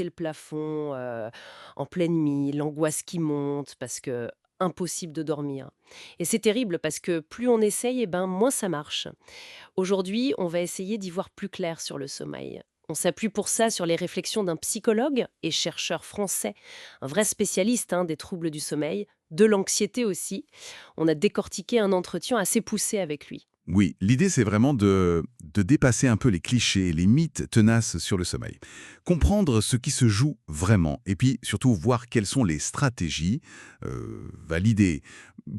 le plafond en pleine nuit, l'angoisse qui monte parce que impossible de dormir. Et c'est terrible parce que plus on essaye, moins ça marche. Aujourd'hui, on va essayer d'y voir plus clair sur le sommeil. On s'appuie pour ça sur les réflexions d'un psychologue et chercheur français, un vrai spécialiste des troubles du sommeil, de l'anxiété aussi. On a décortiqué un entretien assez poussé avec lui. Oui, l'idée c'est vraiment de dépasser un peu les clichés, les mythes tenaces sur le sommeil. Comprendre ce qui se joue vraiment et puis surtout voir quelles sont les stratégies validées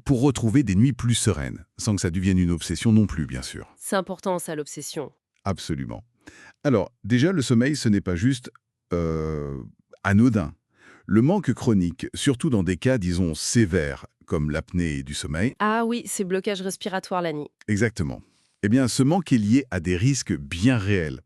pour retrouver des nuits plus sereines, sans que ça devienne une obsession non plus, bien sûr. C'est important ça, l'obsession. Absolument. Alors, déjà, le sommeil, ce n'est pas juste euh, anodin. Le manque chronique, surtout dans des cas, disons, sévères, comme l'apnée du sommeil, Ah oui, c'est blocage respiratoire la nuit. exactement. Eh bien, ce manque est lié à des risques bien réels,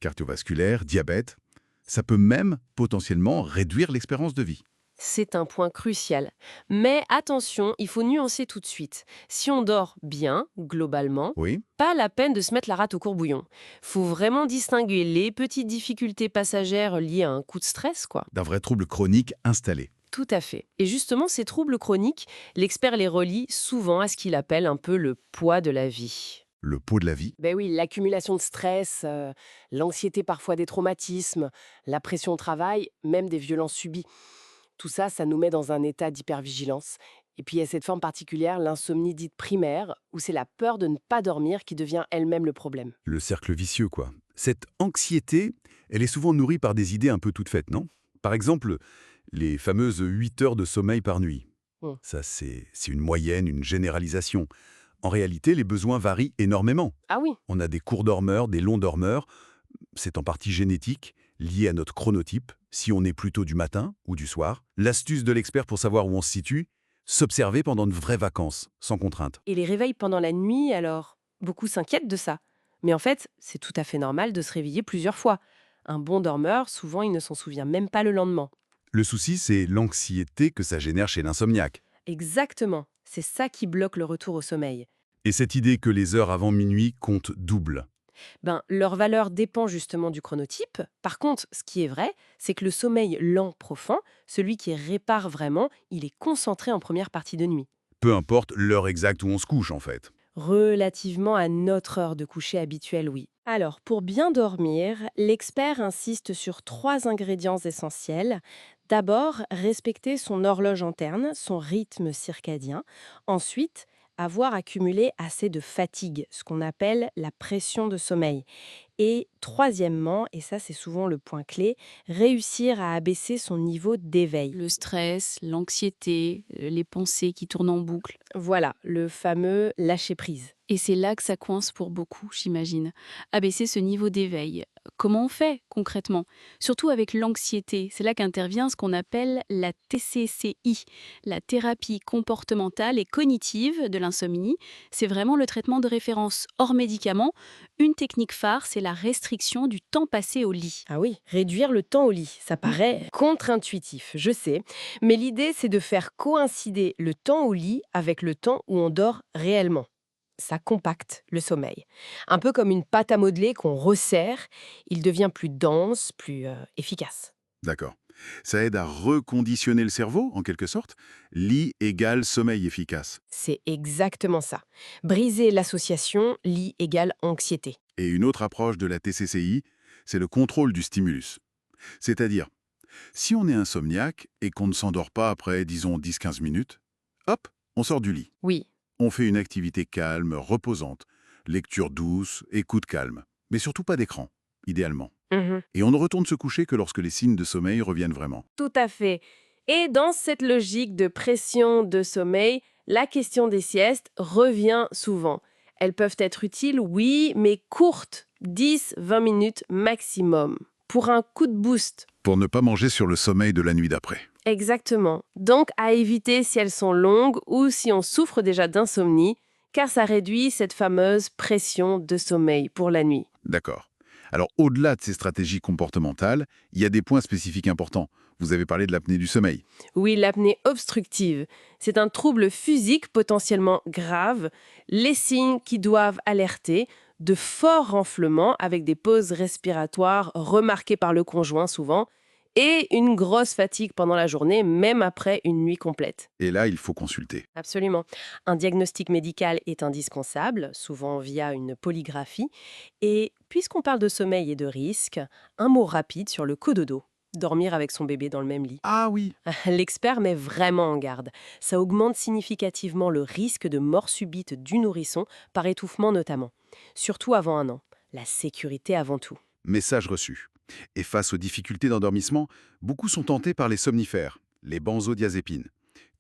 cardiovasculaires, diabète. Ça peut même potentiellement réduire l'espérance de vie. C'est un point crucial. Mais attention, il faut nuancer tout de suite. Si on dort bien, globalement, Oui, pas la peine de se mettre la rate au courbouillon. Faut vraiment distinguer les petites difficultés passagères liées à un coup de stress, quoi. d'un vrai trouble chronique installé. Tout à fait. Et justement, ces troubles chroniques, l'expert les relie souvent à ce qu'il appelle un peu le poids de la vie. Le pot de la vie. Ben oui, l'accumulation de stress, l'anxiété parfois des traumatismes, la pression au travail, même des violences subies. Tout ça, ça nous met dans un état d'hypervigilance. Et puis il y a cette forme particulière, l'insomnie dite primaire, où c'est la peur de ne pas dormir qui devient elle-même le problème. Le cercle vicieux, quoi. Cette anxiété, elle est souvent nourrie par des idées un peu toutes faites, non? Par exemple, les fameuses 8 heures de sommeil par nuit. Hmm. Ça, c'est une moyenne, une généralisation. En réalité, les besoins varient énormément. Ah oui, On a des courts dormeurs, des longs dormeurs. C'est en partie génétique, lié à notre chronotype, si on est plutôt du matin ou du soir. L'astuce de l'expert pour savoir où on se situe, s'observer pendant de vraies vacances, sans contrainte. et les réveils pendant la nuit, alors beaucoup s'inquiètent de ça. Mais en fait, c'est tout à fait normal de se réveiller plusieurs fois. Un bon dormeur, souvent, il ne s'en souvient même pas le lendemain. Le souci, c'est l'anxiété que ça génère chez l'insomniaque. Exactement, c'est ça qui bloque le retour au sommeil. Et cette idée que les heures avant minuit comptent double. Leur valeur dépend justement du chronotype. Par contre, ce qui est vrai, c'est que le sommeil lent profond, celui qui répare vraiment, il est concentré en première partie de nuit, Peu importe l'heure exacte où on se couche, en fait. relativement à notre heure de coucher habituelle, oui. Alors, pour bien dormir, l'expert insiste sur 3 ingrédients essentiels. D'abord, respecter son horloge interne, son rythme circadien. Ensuite, avoir accumulé assez de fatigue, ce qu'on appelle la pression de sommeil. Et troisièmement, et ça c'est souvent le point clé, réussir à abaisser son niveau d'éveil. Le stress, l'anxiété, les pensées qui tournent en boucle. Voilà, le fameux lâcher prise. Et c'est là que ça coince pour beaucoup, j'imagine. Abaisser ce niveau d'éveil. Comment on fait concrètement? Surtout avec l'anxiété, c'est là qu'intervient ce qu'on appelle la TCCI, la thérapie comportementale et cognitive de l'insomnie. C'est vraiment le traitement de référence hors médicaments. Une technique phare, c'est la restriction du temps passé au lit. Ah oui, réduire le temps au lit, ça paraît contre-intuitif, je sais, mais l'idée c'est de faire coïncider le temps au lit avec le temps où on dort réellement. Ça compacte le sommeil. Un peu comme une pâte à modeler qu'on resserre, il devient plus dense, plus efficace. D'accord. Ça aide à reconditionner le cerveau, en quelque sorte. Lit égale sommeil efficace. C'est exactement ça. Briser l'association lit égale anxiété. Et une autre approche de la TCCI, c'est le contrôle du stimulus. C'est-à-dire, si on est insomniaque et qu'on ne s'endort pas après, disons, 10-15 minutes, hop, on sort du lit. Oui. On fait une activité calme, reposante. Lecture douce, écoute calme. Mais surtout pas d'écran, idéalement. Mhm. Et on ne retourne se coucher que lorsque les signes de sommeil reviennent vraiment. Tout à fait. Et dans cette logique de pression de sommeil, la question des siestes revient souvent. Elles peuvent être utiles, oui, mais courtes, 10-20 minutes maximum, pour un coup de boost. Pour ne pas manger sur le sommeil de la nuit d'après. Exactement. Donc à éviter si elles sont longues ou si on souffre déjà d'insomnie, car ça réduit cette fameuse pression de sommeil pour la nuit. D'accord. Alors, au-delà de ces stratégies comportementales, il y a des points spécifiques importants. Vous avez parlé de l'apnée du sommeil. Oui, l'apnée obstructive, c'est un trouble physique potentiellement grave. Les signes qui doivent alerter, de forts renflements avec des pauses respiratoires remarquées par le conjoint souvent, et une grosse fatigue pendant la journée, même après une nuit complète. Et là, il faut consulter. Absolument. Un diagnostic médical est indispensable, souvent via une polygraphie. Et puisqu'on parle de sommeil et de risque, un mot rapide sur le cododo. Dormir avec son bébé dans le même lit. Ah oui. L'expert met vraiment en garde. Ça augmente significativement le risque de mort subite du nourrisson, par étouffement notamment. Surtout avant 1 an. La sécurité avant tout. Message reçu. Et face aux difficultés d'endormissement, beaucoup sont tentés par les somnifères, les benzodiazépines.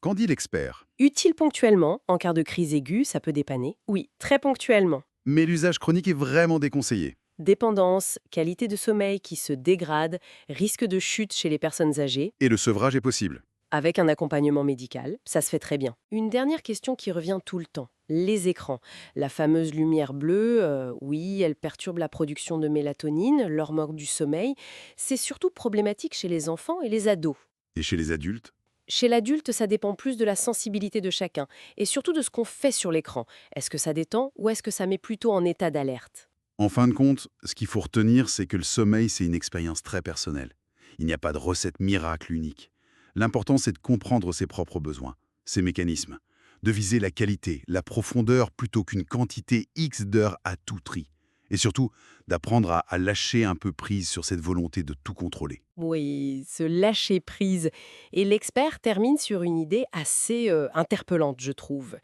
Qu'en dit l'expert? Utile ponctuellement, en cas de crise aiguë, ça peut dépanner. Oui, très ponctuellement. Mais l'usage chronique est vraiment déconseillé. Dépendance, qualité de sommeil qui se dégrade, risque de chute chez les personnes âgées, Et le sevrage est possible. avec un accompagnement médical, ça se fait très bien. Une dernière question qui revient tout le temps, les écrans. La fameuse lumière bleue, oui, elle perturbe la production de mélatonine, l'hormone du sommeil. C'est surtout problématique chez les enfants et les ados. Et chez les adultes? Chez l'adulte, ça dépend plus de la sensibilité de chacun, et surtout de ce qu'on fait sur l'écran. Est-ce que ça détend ou est-ce que ça met plutôt en état d'alerte? En fin de compte, ce qu'il faut retenir, c'est que le sommeil, c'est une expérience très personnelle. Il n'y a pas de recette miracle unique. L'important, c'est de comprendre ses propres besoins, ses mécanismes, de viser la qualité, la profondeur plutôt qu'une quantité X d'heures à tout tri. Et surtout, d'apprendre à lâcher un peu prise sur cette volonté de tout contrôler. Oui, se lâcher prise. Et l'expert termine sur une idée assez interpellante, je trouve.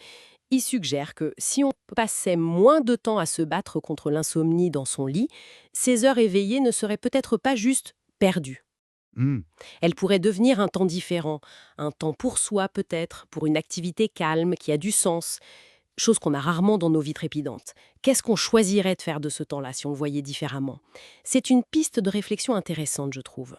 Il suggère que si on passait moins de temps à se battre contre l'insomnie dans son lit, ces heures éveillées ne seraient peut-être pas juste perdues. Hmm. Elles pourraient devenir un temps différent, un temps pour soi peut-être, pour une activité calme qui a du sens, chose qu'on a rarement dans nos vies trépidantes. Qu'est-ce qu'on choisirait de faire de ce temps-là si on le voyait différemment? C'est une piste de réflexion intéressante, je trouve.